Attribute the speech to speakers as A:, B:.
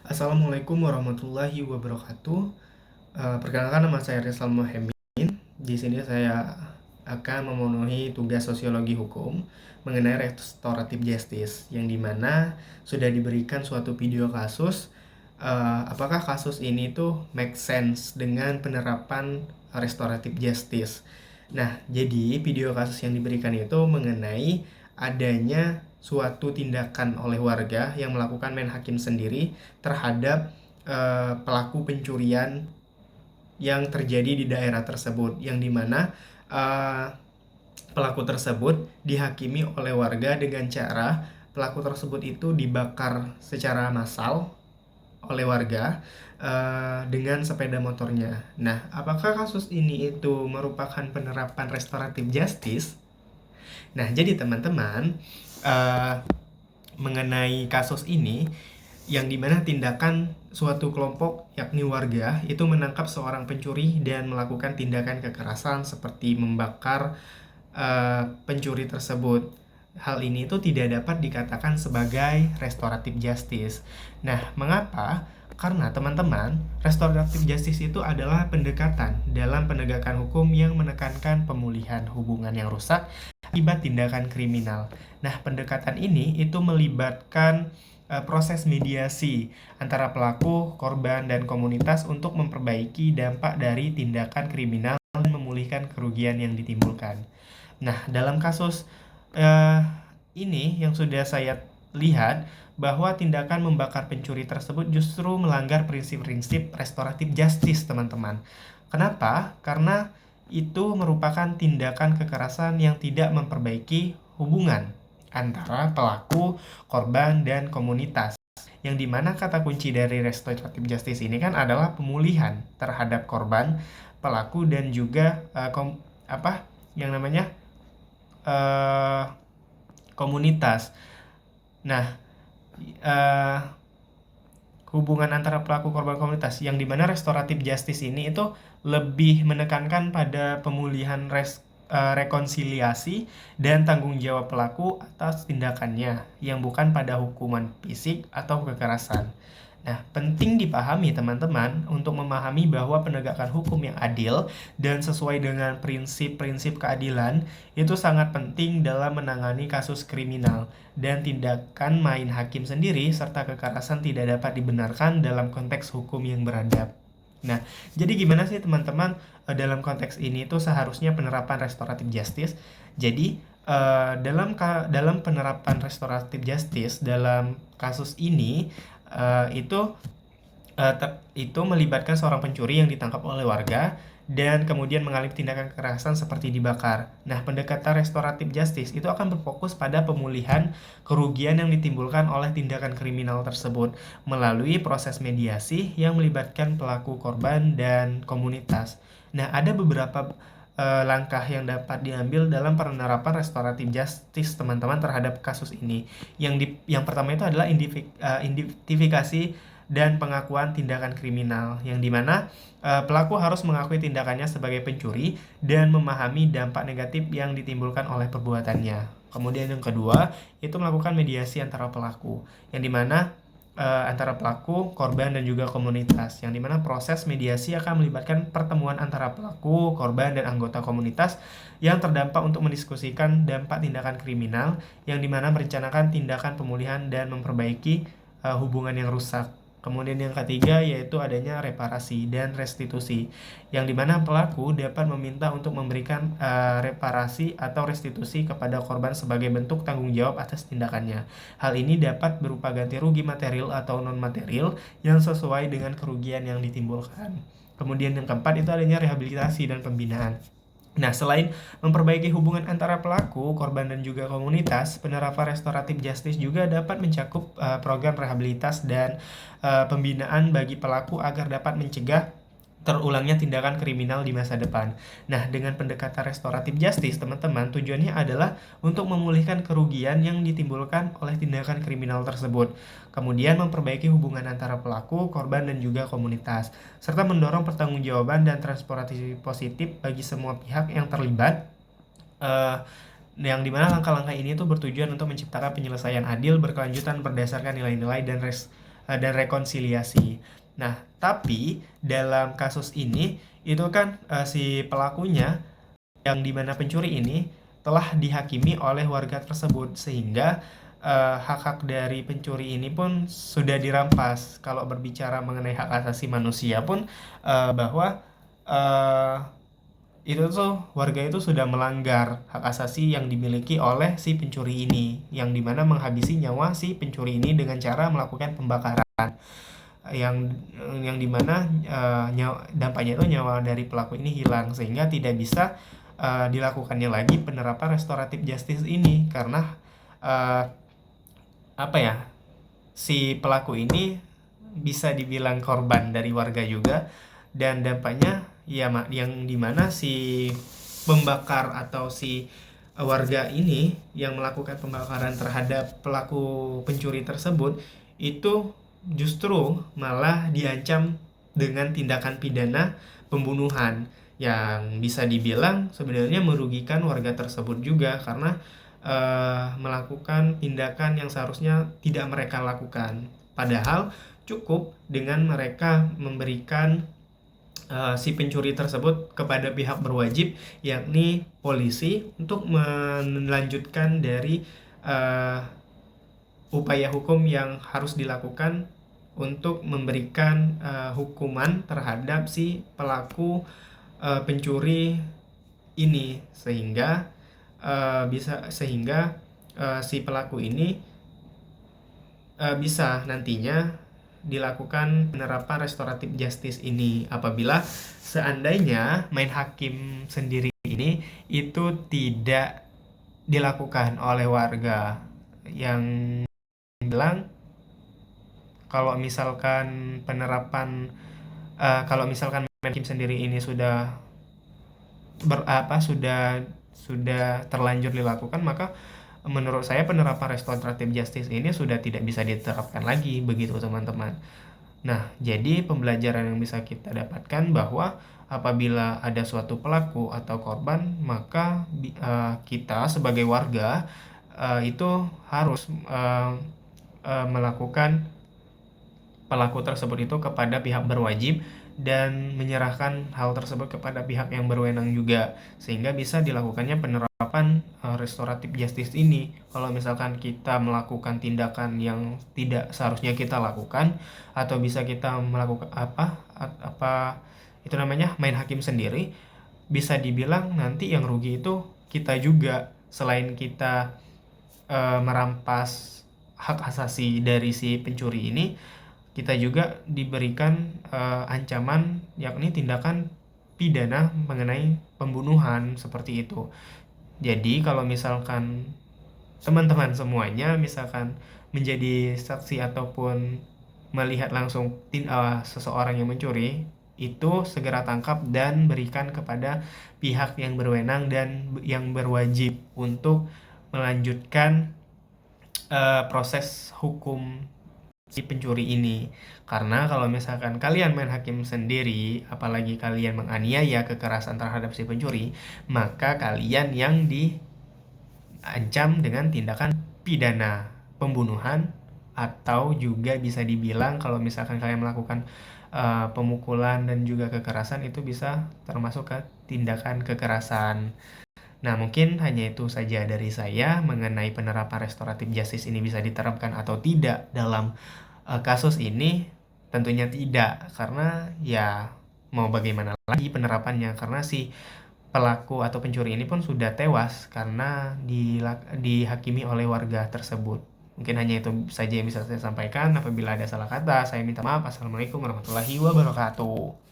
A: Assalamualaikum warahmatullahi wabarakatuh. Perkenalkan, nama saya Rizal Mohemin. Di sini saya akan memenuhi tugas sosiologi hukum mengenai restoratif justice, yang dimana sudah diberikan suatu video kasus. Apakah kasus ini tuh make sense dengan penerapan restoratif justice? Nah, jadi video kasus yang diberikan itu mengenai adanya suatu tindakan oleh warga yang melakukan main hakim sendiri terhadap pelaku pencurian yang terjadi di daerah tersebut, yang dimana uh, pelaku tersebut dihakimi oleh warga dengan cara pelaku tersebut itu dibakar secara massal oleh warga dengan sepeda motornya. Nah, apakah kasus ini itu merupakan penerapan restoratif justice? Nah, jadi teman-teman, uh, mengenai kasus ini, yang dimana tindakan suatu kelompok yakni warga itu menangkap seorang pencuri dan melakukan tindakan kekerasan seperti membakar pencuri tersebut. Hal ini itu tidak dapat dikatakan sebagai restoratif justice. Nah, mengapa? Karena teman-teman, restoratif justice itu adalah pendekatan dalam penegakan hukum yang menekankan pemulihan hubungan yang rusak akibat tindakan kriminal. Nah, pendekatan ini itu melibatkan proses mediasi antara pelaku, korban, dan komunitas untuk memperbaiki dampak dari tindakan kriminal dan memulihkan kerugian yang ditimbulkan. Nah, dalam kasus eh, ini yang sudah saya lihat bahwa tindakan membakar pencuri tersebut justru melanggar prinsip-prinsip restoratif justice, teman-teman. Kenapa? Karena itu merupakan tindakan kekerasan yang tidak memperbaiki hubungan antara pelaku, korban, dan komunitas. Yang dimana kata kunci dari restoratif justice ini kan adalah pemulihan terhadap korban, pelaku, dan juga apa yang namanya eh, komunitas. Nah, eh, hubungan antara pelaku, korban, komunitas, yang dimana restoratif justice ini itu lebih menekankan pada pemulihan rekonsiliasi dan tanggung jawab pelaku atas tindakannya, yang bukan pada hukuman fisik atau kekerasan. Nah, penting dipahami teman-teman untuk memahami bahwa penegakan hukum yang adil dan sesuai dengan prinsip-prinsip keadilan itu sangat penting dalam menangani kasus kriminal, dan tindakan main hakim sendiri serta kekerasan tidak dapat dibenarkan dalam konteks hukum yang beradab. Nah, jadi gimana sih teman-teman dalam konteks ini tuh seharusnya penerapan restoratif justice? Jadi dalam penerapan restoratif justice dalam kasus ini itu melibatkan seorang pencuri yang ditangkap oleh warga dan kemudian mengalami tindakan kekerasan seperti dibakar. Nah, pendekatan restoratif justice itu akan berfokus pada pemulihan kerugian yang ditimbulkan oleh tindakan kriminal tersebut melalui proses mediasi yang melibatkan pelaku, korban, dan komunitas. Nah, ada beberapa langkah yang dapat diambil dalam penerapan restoratif justice, teman-teman, terhadap kasus ini. Yang pertama itu adalah identifikasi dan pengakuan tindakan kriminal, yang dimana pelaku harus mengakui tindakannya sebagai pencuri dan memahami dampak negatif yang ditimbulkan oleh perbuatannya. Kemudian yang kedua itu melakukan mediasi antara pelaku, yang dimana antara pelaku, korban, dan juga komunitas, yang dimana proses mediasi akan melibatkan pertemuan antara pelaku, korban, dan anggota komunitas yang terdampak untuk mendiskusikan dampak tindakan kriminal, yang dimana merencanakan tindakan pemulihan dan memperbaiki hubungan yang rusak. Kemudian yang ketiga yaitu adanya reparasi dan restitusi, yang dimana pelaku dapat meminta untuk memberikan reparasi atau restitusi kepada korban sebagai bentuk tanggung jawab atas tindakannya. Hal ini dapat berupa ganti rugi material atau non-material yang sesuai dengan kerugian yang ditimbulkan. Kemudian yang keempat itu adanya rehabilitasi dan pembinaan. Nah, selain memperbaiki hubungan antara pelaku, korban, dan juga komunitas, penerapan restoratif justice juga dapat mencakup program rehabilitas dan pembinaan bagi pelaku agar dapat mencegah terulangnya tindakan kriminal di masa depan. Nah, dengan pendekatan restoratif justice, teman-teman, tujuannya adalah untuk memulihkan kerugian yang ditimbulkan oleh tindakan kriminal tersebut, kemudian memperbaiki hubungan antara pelaku, korban, dan juga komunitas, serta mendorong pertanggungjawaban dan transportasi positif bagi semua pihak yang terlibat, eh, yang dimana langkah-langkah ini tuh bertujuan untuk menciptakan penyelesaian adil berkelanjutan berdasarkan nilai-nilai dan dan rekonsiliasi. Nah, tapi dalam kasus ini itu kan si pelakunya yang dimana pencuri ini telah dihakimi oleh warga tersebut, sehingga hak-hak dari pencuri ini pun sudah dirampas. Kalau berbicara mengenai hak asasi manusia pun bahwa eh, itu tuh warga itu sudah melanggar hak asasi yang dimiliki oleh si pencuri ini, yang dimana menghabisi nyawa si pencuri ini dengan cara melakukan pembakaran, yang dimana dampaknya itu nyawa dari pelaku ini hilang, sehingga tidak bisa dilakukannya lagi penerapan restoratif justice ini, karena eh, apa ya, si pelaku ini bisa dibilang korban dari warga juga, dan dampaknya ya yang dimana si pembakar atau si warga ini yang melakukan pembakaran terhadap pelaku pencuri tersebut itu justru malah diancam dengan tindakan pidana pembunuhan, yang bisa dibilang sebenarnya merugikan warga tersebut juga, karena melakukan tindakan yang seharusnya tidak mereka lakukan. Padahal cukup dengan mereka memberikan si pencuri tersebut kepada pihak berwajib, yakni polisi, untuk melanjutkan dari upaya hukum yang harus dilakukan untuk memberikan hukuman terhadap si pelaku pencuri ini, sehingga si pelaku ini bisa nantinya dilakukan penerapan restoratif justice ini, apabila seandainya main hakim sendiri ini itu tidak dilakukan oleh warga, yang bilang kalau misalkan kalau misalkan main hakim sendiri ini sudah sudah terlanjur dilakukan, maka menurut saya penerapan restoratif justice ini sudah tidak bisa diterapkan lagi, begitu teman-teman. Nah, jadi pembelajaran yang bisa kita dapatkan bahwa apabila ada suatu pelaku atau korban, maka kita sebagai warga itu harus melakukan pelaku tersebut itu kepada pihak berwajib, dan menyerahkan hal tersebut kepada pihak yang berwenang juga, sehingga bisa dilakukannya penerapan restoratif justice ini. Kalau misalkan kita melakukan tindakan yang tidak seharusnya kita lakukan, atau bisa kita melakukan apa itu namanya main hakim sendiri, bisa dibilang nanti yang rugi itu kita juga, selain kita merampas hak asasi dari si pencuri ini, kita juga diberikan ancaman, yakni tindakan pidana mengenai pembunuhan, seperti itu. Jadi kalau misalkan teman-teman semuanya misalkan menjadi saksi ataupun melihat langsung seseorang yang mencuri, itu segera tangkap dan berikan kepada pihak yang berwenang dan yang berwajib untuk melanjutkan proses hukum si pencuri ini. Karena kalau misalkan kalian main hakim sendiri, apalagi kalian menganiaya kekerasan terhadap si pencuri, maka kalian yang diancam dengan tindakan pidana pembunuhan, atau juga bisa dibilang kalau misalkan kalian melakukan pemukulan dan juga kekerasan, itu bisa termasuk ke tindakan kekerasan. Nah, mungkin hanya itu saja dari saya mengenai penerapan restoratif justice ini bisa diterapkan atau tidak dalam kasus ini. Tentunya tidak, karena ya mau bagaimana lagi penerapannya, karena si pelaku atau pencuri ini pun sudah tewas karena dihakimi oleh warga tersebut. Mungkin hanya itu saja yang bisa saya sampaikan. Apabila ada salah kata, saya minta maaf. Assalamualaikum warahmatullahi wabarakatuh.